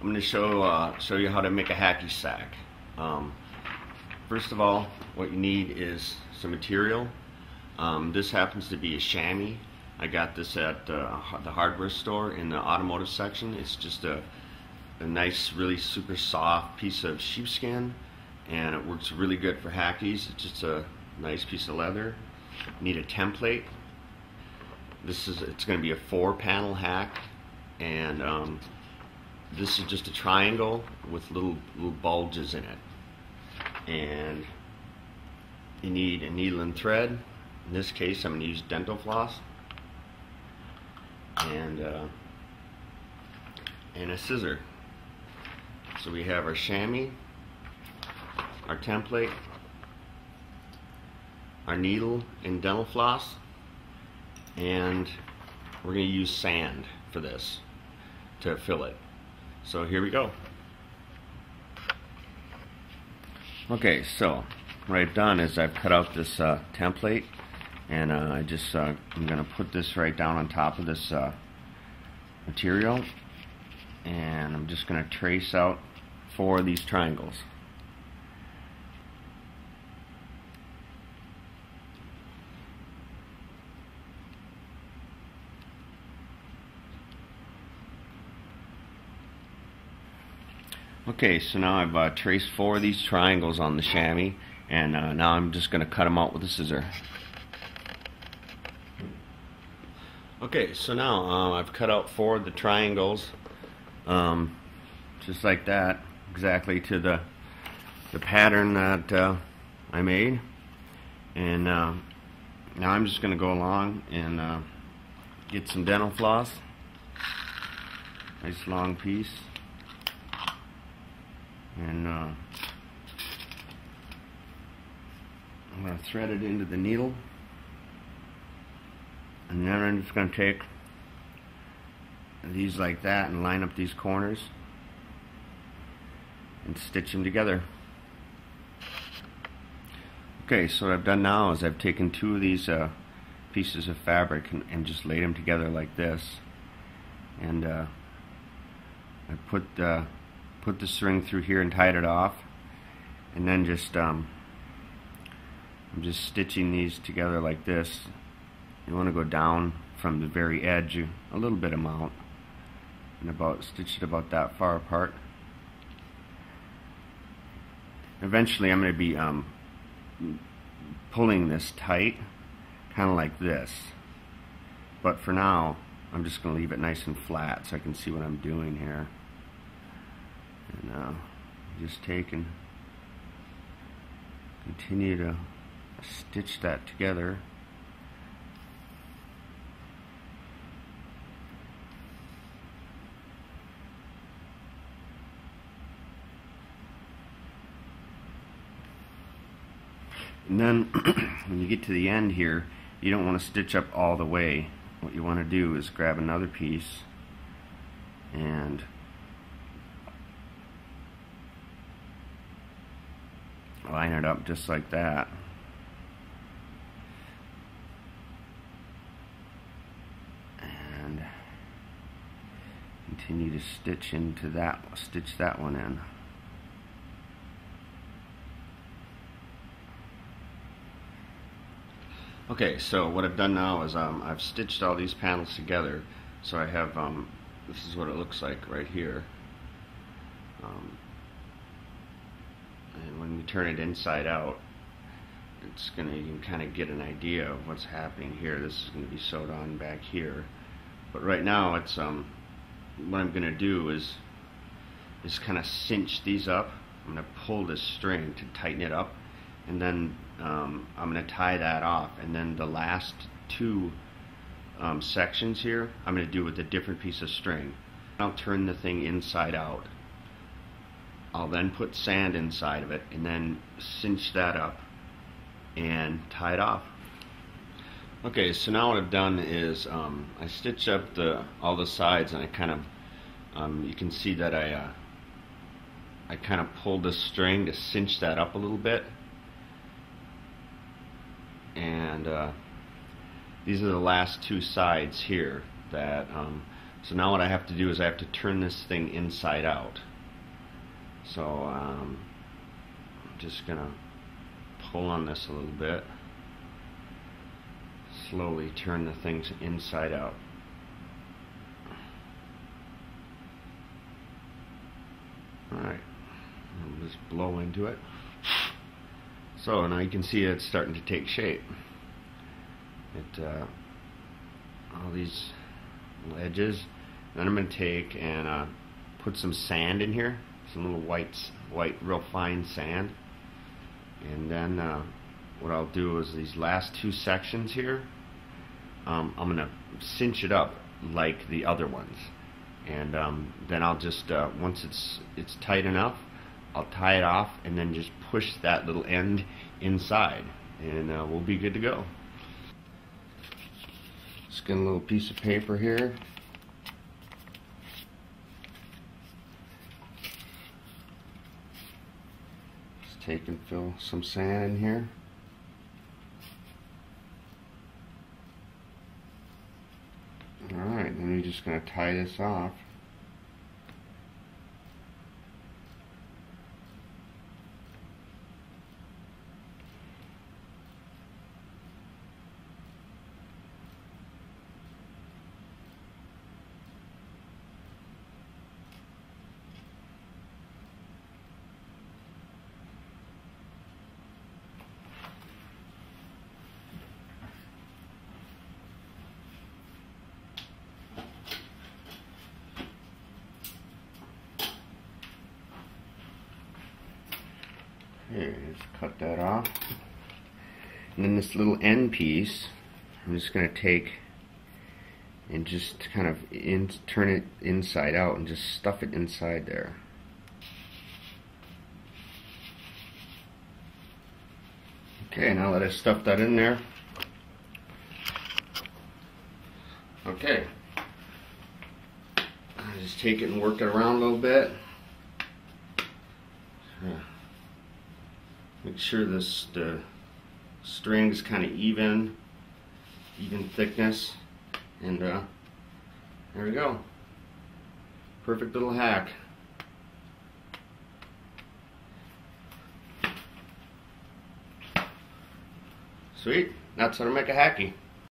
I'm going to show you how to make a hacky sack. First of all, what you need is some material. This happens to be a chamois. I got this at the hardware store in the automotive section. It's just a nice, really super soft piece of sheepskin, and it works really good for hackies. It's just a nice piece of leather. You need a template. It's going to be a 4-panel hack, and this is just a triangle with little bulges in it. And you need a needle and thread. In this case, I'm going to use dental floss, and a scissor. So we have our chamois, our template, our needle and dental floss, and we're going to use sand for this to fill it. So here we go. Okay, so what I've done is I've cut out this template, and I'm going to put this right down on top of this material, and I'm just going to trace out 4 of these triangles. Okay, so now I've traced 4 of these triangles on the chamois, and now I'm just going to cut them out with a scissor. Okay, so now I've cut out 4 of the triangles, just like that, exactly to the pattern that I made. And now I'm just going to go along and get some dental floss, nice long piece. And I'm going to thread it into the needle, and then I'm just going to take these like that and line up these corners and stitch them together. Okay, so what I've done now is I've taken 2 of these pieces of fabric and just laid them together like this, and I put the string through here and tied it off, and then I'm just stitching these together like this. You want to go down from the very edge a little bit amount, and stitch it about that far apart. Eventually I'm going to be pulling this tight, kind of like this, but for now I'm just going to leave it nice and flat so I can see what I'm doing here. And just take and continue to stitch that together. And then when you get to the end here, you don't want to stitch up all the way. What you want to do is grab another piece and line it up just like that. And continue to stitch that one in. Okay, so what I've done now is I've stitched all these panels together. So I have this is what it looks like right here. And when we turn it inside out, you can kind of get an idea of what's happening here. This is going to be sewed on back here, but right now it's what I'm going to do is kind of cinch these up. I'm going to pull this string to tighten it up, and then I'm going to tie that off, and then the last 2 sections here I'm going to do with a different piece of string. I'll turn the thing inside out. I'll then put sand inside of it and then cinch that up and tie it off. Okay, so now what I've done is I stitch up all the sides, and I kind of you can see that I kind of pulled the string to cinch that up a little bit, and these are the last 2 sides here that So now what I have to do is I have to turn this thing inside out. So I'm just gonna pull on this a little bit, slowly turn the things inside out. Alright, I'll just blow into it. So now you can see it's starting to take shape. All these little edges. Then I'm going to take and put some sand in here, some little white, real fine sand. And then what I'll do is these last two sections here, I'm going to cinch it up like the other ones. And then I'll just, once it's tight enough, I'll tie it off and then just push that little end inside. And we'll be good to go. Just get a little piece of paper here. Just take and fill some sand in here. Alright, then you're just going to tie this off. Here, just cut that off. And then this little end piece, I'm just going to take and just kind of turn it inside out and just stuff it inside there. Okay, now that I stuffed that in there, okay, I just take it and work it around a little bit. Make sure the string is kind of even thickness, and there we go. Perfect little hack. Sweet. That's how to make a hacky.